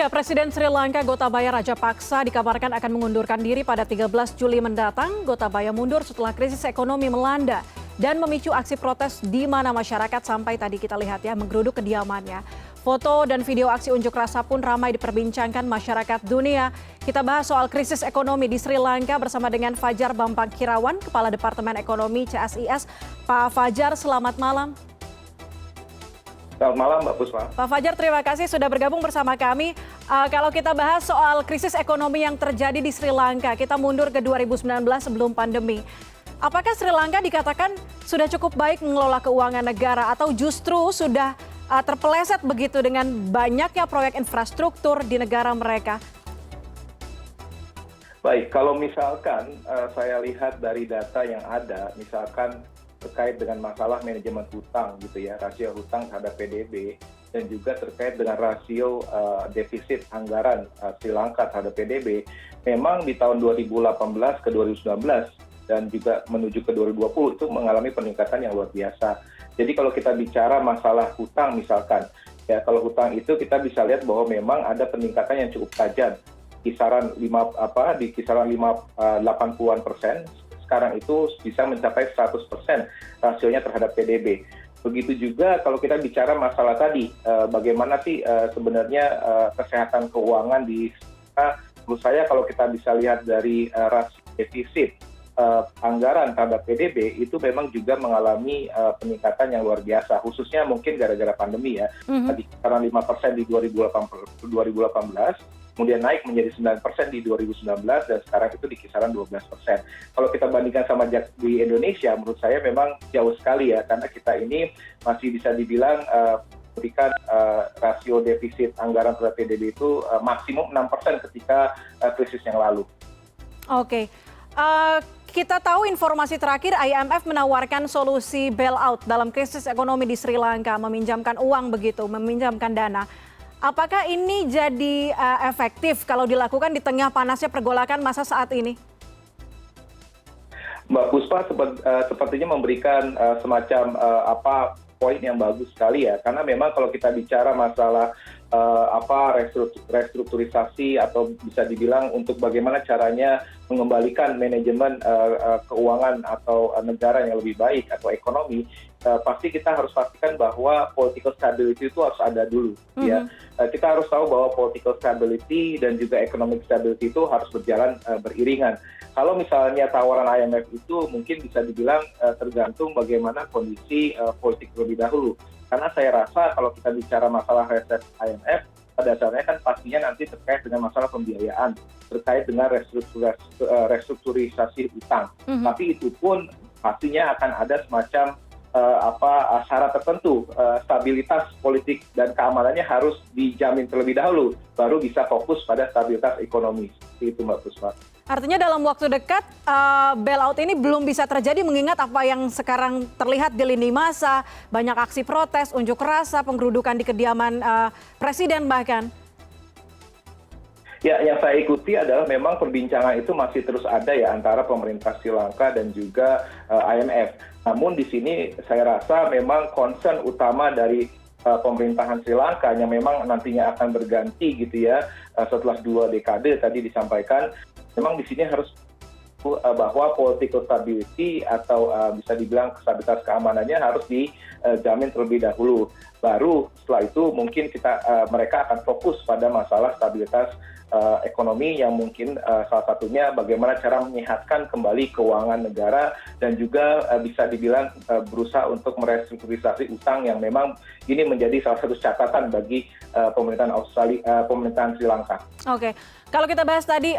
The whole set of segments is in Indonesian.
Ya, Presiden Sri Lanka Gotabaya Rajapaksa dikabarkan akan mengundurkan diri pada 13 Juli mendatang. Gotabaya mundur setelah krisis ekonomi melanda dan memicu aksi protes di mana masyarakat sampai tadi kita lihat ya menggeruduk kediamannya. Foto dan video aksi unjuk rasa pun ramai diperbincangkan masyarakat dunia. Kita bahas soal krisis ekonomi di Sri Lanka bersama dengan Fajar Bambangkirawan, Kepala Departemen Ekonomi CSIS. Pak Fajar, selamat malam. Selamat malam Mbak Puspa. Pak Fajar, terima kasih sudah bergabung bersama kami. Kalau kita bahas soal krisis ekonomi yang terjadi di Sri Lanka, kita mundur ke 2019 sebelum pandemi. Apakah Sri Lanka dikatakan sudah cukup baik mengelola keuangan negara atau justru sudah terpeleset begitu dengan banyaknya proyek infrastruktur di negara mereka? Baik, kalau misalkan saya lihat dari data yang ada, misalkan terkait dengan masalah manajemen hutang gitu ya, rasio hutang terhadap PDB, dan juga terkait dengan rasio defisit anggaran Sri Lanka terhadap PDB, memang di tahun 2018 ke 2019 dan juga menuju ke 2020 itu mengalami peningkatan yang luar biasa. Jadi kalau kita bicara masalah hutang misalkan, ya kalau hutang itu kita bisa lihat bahwa memang ada peningkatan yang cukup tajam, kisaran 80-an%, sekarang itu bisa mencapai 100% rasionya terhadap PDB. Begitu juga kalau kita bicara masalah tadi, bagaimana sih sebenarnya kesehatan keuangan di menurut saya kalau kita bisa lihat dari rasio defisit anggaran terhadap PDB itu memang juga mengalami peningkatan yang luar biasa, khususnya mungkin gara-gara pandemi ya. Di kisaran 5% di 2018, kemudian naik menjadi 9% di 2019, dan sekarang itu di kisaran 12%. Kalau kita bandingkan sama di Indonesia, menurut saya memang jauh sekali ya, karena kita ini masih bisa dibilang memberikan rasio defisit anggaran terhadap PDB itu maksimum 6% ketika krisis yang lalu. Oke. Kita tahu informasi terakhir IMF menawarkan solusi bailout dalam krisis ekonomi di Sri Lanka, meminjamkan uang begitu, meminjamkan dana. Apakah ini jadi efektif kalau dilakukan di tengah panasnya pergolakan masa saat ini? Mbak Puspa sepertinya memberikan semacam poin yang bagus sekali ya, karena memang kalau kita bicara masalah restrukturisasi atau bisa dibilang untuk bagaimana caranya mengembalikan manajemen keuangan atau negara yang lebih baik atau ekonomi, pasti kita harus pastikan bahwa political stability itu harus ada dulu. Ya. Kita harus tahu bahwa political stability dan juga economic stability itu harus berjalan beriringan. Kalau misalnya tawaran IMF itu mungkin bisa dibilang tergantung bagaimana kondisi politik terlebih dahulu. Karena saya rasa kalau kita bicara masalah reset IMF, pada dasarnya kan pastinya nanti terkait dengan masalah pembiayaan, terkait dengan restrukturisasi utang. Tapi itu pun pastinya akan ada semacam syarat tertentu, stabilitas politik dan keamanannya harus dijamin terlebih dahulu, baru bisa fokus pada stabilitas ekonomi. Itu Mbak Puspa. Artinya dalam waktu dekat bailout ini belum bisa terjadi mengingat apa yang sekarang terlihat di lini masa, banyak aksi protes, unjuk rasa, penggerudukan di kediaman presiden bahkan. Ya, yang saya ikuti adalah memang perbincangan itu masih terus ada ya antara pemerintah Sri Lanka dan juga IMF. Namun di sini saya rasa memang concern utama dari pemerintahan Sri Lanka yang memang nantinya akan berganti gitu ya setelah 2 dekade tadi disampaikan, memang di sini harus bahwa political stability atau bisa dibilang stabilitas keamanannya harus dijamin terlebih dahulu. Baru setelah itu mungkin mereka akan fokus pada masalah stabilitas ekonomi yang mungkin salah satunya bagaimana cara menyehatkan kembali keuangan negara dan juga bisa dibilang berusaha untuk merestrukturisasi utang yang memang ini menjadi salah satu catatan bagi pemerintahan Sri Lanka. Oke, kalau kita bahas tadi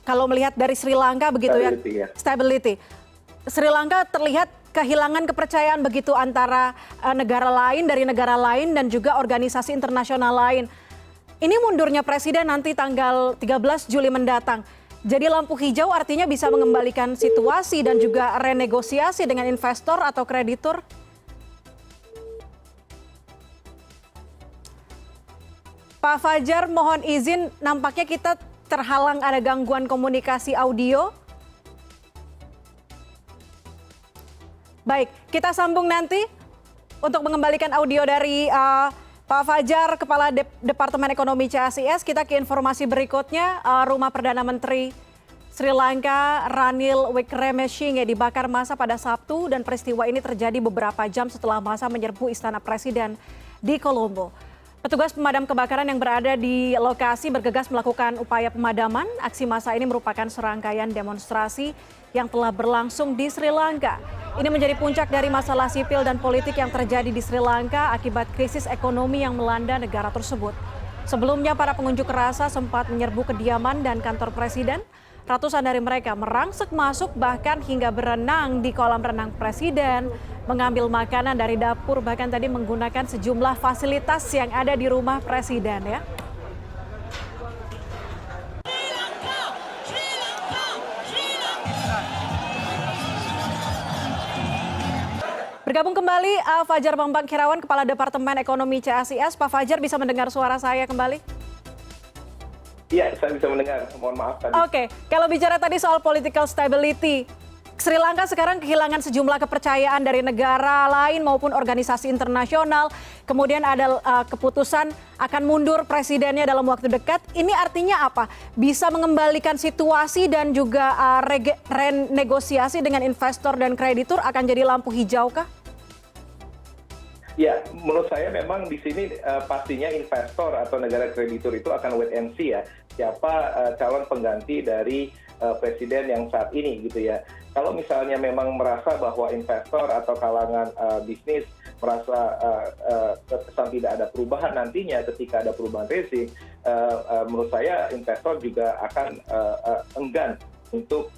kalau melihat dari Sri Lanka begitu stability. Sri Lanka terlihat kehilangan kepercayaan begitu antara negara lain dan juga organisasi internasional lain. Ini mundurnya presiden nanti tanggal 13 Juli mendatang. Jadi lampu hijau artinya bisa mengembalikan situasi dan juga renegosiasi dengan investor atau kreditur? Pak Fajar, mohon izin, nampaknya kita terhalang ada gangguan komunikasi audio. Baik, kita sambung nanti. untuk mengembalikan audio dari Pak Fajar, Kepala Departemen Ekonomi CACS, kita ke informasi berikutnya. Rumah Perdana Menteri Sri Lanka Ranil Wickremesinghe dibakar massa pada Sabtu dan peristiwa ini terjadi beberapa jam setelah massa menyerbu Istana Presiden di Colombo. Petugas pemadam kebakaran yang berada di lokasi bergegas melakukan upaya pemadaman. Aksi massa ini merupakan serangkaian demonstrasi yang telah berlangsung di Sri Lanka. Ini menjadi puncak dari masalah sipil dan politik yang terjadi di Sri Lanka akibat krisis ekonomi yang melanda negara tersebut. Sebelumnya para pengunjuk rasa sempat menyerbu kediaman dan kantor presiden. Ratusan dari mereka merangsek masuk bahkan hingga berenang di kolam renang presiden, mengambil makanan dari dapur, bahkan tadi menggunakan sejumlah fasilitas yang ada di rumah presiden ya. Bergabung kembali Fajar Bambang Kirawan, Kepala Departemen Ekonomi CACS. Pak Fajar, bisa mendengar suara saya kembali? Iya, saya bisa mendengar. Mohon maaf tadi. Oke, kalau bicara tadi soal political stability, Sri Lanka sekarang kehilangan sejumlah kepercayaan dari negara lain maupun organisasi internasional. Kemudian ada keputusan akan mundur presidennya dalam waktu dekat. Ini artinya apa? Bisa mengembalikan situasi dan juga renegosiasi dengan investor dan kreditur akan jadi lampu hijau kah? Ya, menurut saya memang di sini pastinya investor atau negara kreditur itu akan wait and see ya. Siapa calon pengganti dari presiden yang saat ini gitu ya. Kalau misalnya memang merasa bahwa investor atau kalangan bisnis merasa terkesan tidak ada perubahan nantinya ketika ada perubahan rezim, menurut saya investor juga akan enggan untuk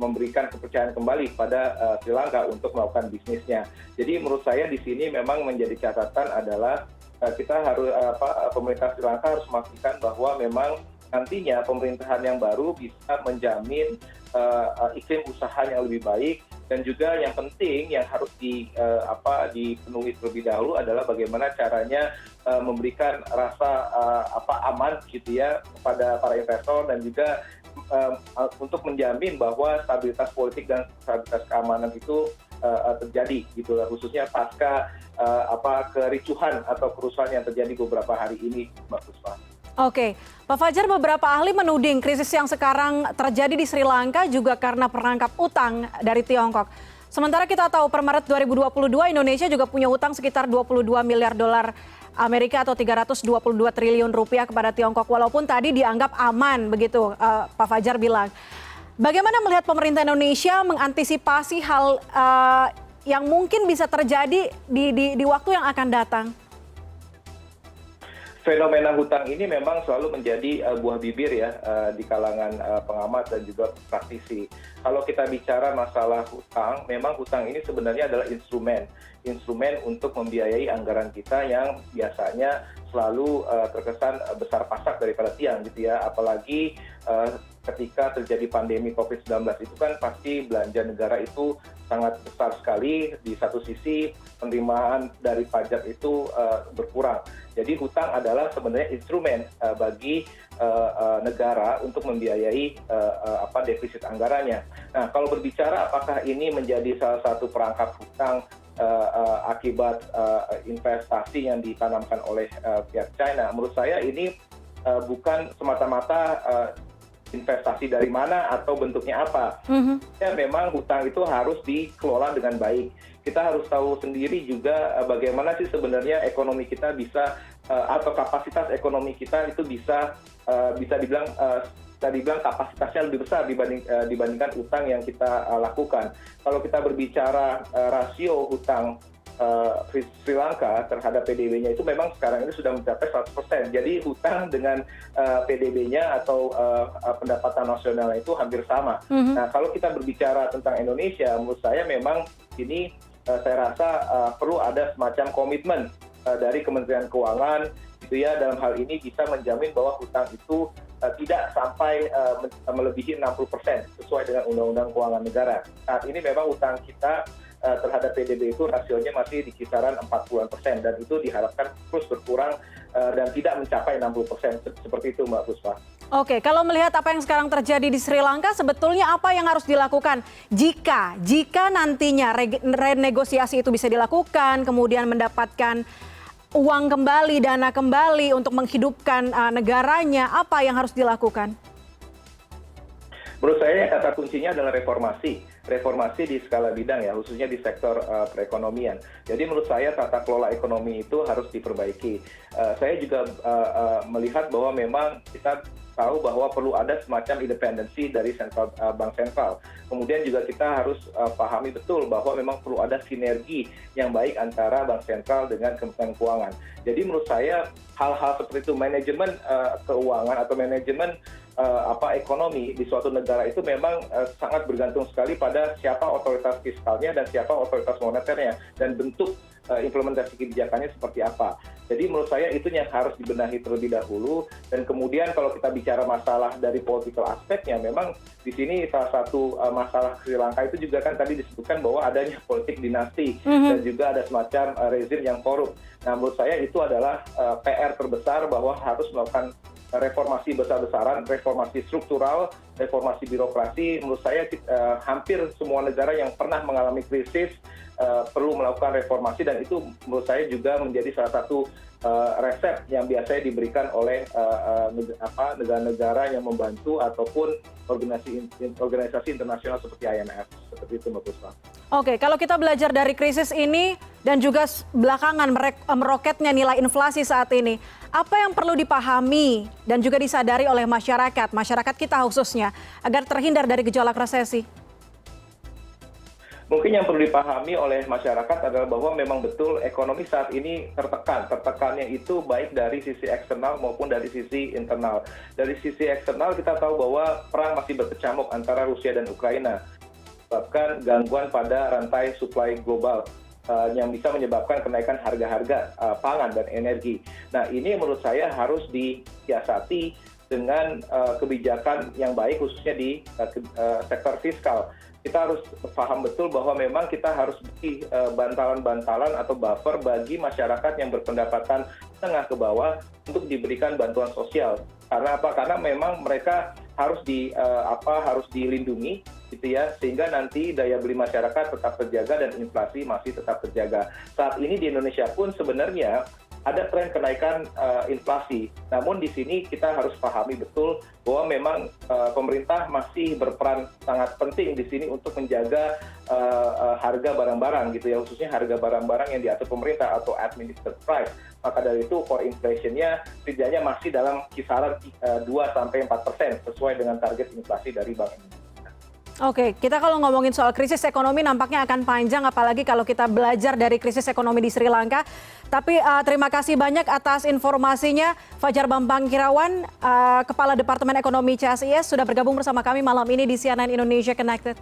memberikan kepercayaan kembali pada Sri Lanka untuk melakukan bisnisnya. Jadi menurut saya di sini memang menjadi catatan adalah kita harus pemerintah Sri Lanka harus memastikan bahwa memang nantinya pemerintahan yang baru bisa menjamin iklim usaha yang lebih baik, dan juga yang penting yang harus dipenuhi terlebih dahulu adalah bagaimana caranya memberikan rasa aman gitu ya kepada para investor, dan juga untuk menjamin bahwa stabilitas politik dan stabilitas keamanan itu terjadi gitu lah, khususnya pasca kericuhan atau kerusuhan yang terjadi beberapa hari ini, Mbak Puspa. Oke, Pak Fajar, beberapa ahli menuding krisis yang sekarang terjadi di Sri Lanka juga karena perangkap utang dari Tiongkok. Sementara kita tahu per Maret 2022 Indonesia juga punya utang sekitar 22 miliar dolar Amerika atau 322 triliun rupiah kepada Tiongkok, walaupun tadi dianggap aman begitu Pak Fajar bilang. Bagaimana melihat pemerintah Indonesia mengantisipasi hal yang mungkin bisa terjadi di waktu yang akan datang? Fenomena hutang ini memang selalu menjadi buah bibir ya di kalangan pengamat dan juga praktisi. Kalau kita bicara masalah hutang, memang hutang ini sebenarnya adalah instrumen untuk membiayai anggaran kita yang biasanya selalu terkesan besar pasak daripada tiang gitu ya. Apalagi ketika terjadi pandemi COVID-19 itu kan pasti belanja negara itu sangat besar sekali. Di satu sisi penerimaan dari pajak itu berkurang. Jadi hutang adalah sebenarnya instrumen bagi negara untuk membiayai defisit anggarannya. Nah, kalau berbicara apakah ini menjadi salah satu perangkap hutang akibat investasi yang ditanamkan oleh pihak China, menurut saya ini bukan semata-mata investasi dari mana atau bentuknya apa. Ya, memang hutang itu harus dikelola dengan baik. Kita harus tahu sendiri juga bagaimana sih sebenarnya ekonomi kita bisa atau kapasitas ekonomi kita itu bisa dibilang kapasitasnya lebih besar dibandingkan utang yang kita lakukan. Kalau kita berbicara rasio utang Sri Lanka terhadap PDB-nya itu memang sekarang ini sudah mencapai 100%. Jadi hutang dengan PDB-nya atau pendapatan nasional itu hampir sama. Nah, kalau kita berbicara tentang Indonesia, menurut saya memang ini saya rasa perlu ada semacam komitmen dari Kementerian Keuangan gitu ya, dalam hal ini bisa menjamin bahwa hutang itu tidak sampai melebihi 60% sesuai dengan Undang-Undang Keuangan Negara. Saat ini memang hutang kita terhadap PDB itu rasionya masih di kisaran 40% dan itu diharapkan terus berkurang dan tidak mencapai 60%. Seperti itu, Mbak Puspa. Oke, kalau melihat apa yang sekarang terjadi di Sri Lanka, sebetulnya apa yang harus dilakukan jika nantinya renegosiasi itu bisa dilakukan, kemudian mendapatkan uang kembali, dana kembali untuk menghidupkan negaranya, apa yang harus dilakukan? Menurut saya kata kuncinya adalah reformasi di skala bidang ya, khususnya di sektor perekonomian. Jadi menurut saya tata kelola ekonomi itu harus diperbaiki. Saya juga melihat bahwa memang kita tahu bahwa perlu ada semacam independensi dari bank sentral. Kemudian juga kita harus pahami betul bahwa memang perlu ada sinergi yang baik antara bank sentral dengan Kementerian Keuangan. Jadi menurut saya hal-hal seperti itu, manajemen keuangan atau manajemen ekonomi di suatu negara itu memang sangat bergantung sekali pada siapa otoritas fiskalnya dan siapa otoritas moneternya dan bentuk implementasi kebijakannya seperti apa. Jadi menurut saya itu yang harus dibenahi terlebih dahulu, dan kemudian kalau kita bicara masalah dari political aspeknya, memang di sini salah satu masalah Sri Lanka itu juga kan tadi disebutkan bahwa adanya politik dinasti dan juga ada semacam rezim yang korup. Nah menurut saya itu adalah PR terbesar bahwa harus melakukan reformasi besar-besaran, reformasi struktural, reformasi birokrasi. Menurut saya hampir semua negara yang pernah mengalami krisis perlu melakukan reformasi, dan itu menurut saya juga menjadi salah satu resep yang biasanya diberikan oleh negara-negara yang membantu ataupun organisasi internasional seperti IMF. Seperti itu Mbak Puspa. Oke, kalau kita belajar dari krisis ini dan juga belakangan meroketnya nilai inflasi saat ini, apa yang perlu dipahami dan juga disadari oleh masyarakat kita khususnya, agar terhindar dari gejolak resesi? Mungkin yang perlu dipahami oleh masyarakat adalah bahwa memang betul ekonomi saat ini tertekan. Tertekannya itu baik dari sisi eksternal maupun dari sisi internal. Dari sisi eksternal kita tahu bahwa perang masih berkecamuk antara Rusia dan Ukraina, menyebabkan gangguan pada rantai supply global yang bisa menyebabkan kenaikan harga-harga pangan dan energi. Nah ini menurut saya harus disiasati dengan kebijakan yang baik, khususnya di sektor fiskal. Kita harus paham betul bahwa memang kita harus beri bantalan-bantalan atau buffer bagi masyarakat yang berpendapatan menengah ke bawah untuk diberikan bantuan sosial. Karena apa? Karena memang mereka harus dilindungi gitu ya, sehingga nanti daya beli masyarakat tetap terjaga dan inflasi masih tetap terjaga. Saat ini di Indonesia pun sebenarnya ada tren kenaikan inflasi. Namun di sini kita harus pahami betul bahwa memang pemerintah masih berperan sangat penting di sini untuk menjaga harga barang-barang gitu ya, khususnya harga barang-barang yang diatur pemerintah atau administered price. Maka dari itu core inflation-nya setidaknya masih dalam kisaran 2-4% sesuai dengan target inflasi dari Bank Indonesia. Oke, kita kalau ngomongin soal krisis ekonomi nampaknya akan panjang, apalagi kalau kita belajar dari krisis ekonomi di Sri Lanka. Tapi terima kasih banyak atas informasinya, Fajar Bambangkirawan, Kepala Departemen Ekonomi CSIS, sudah bergabung bersama kami malam ini di CNN Indonesia Connected.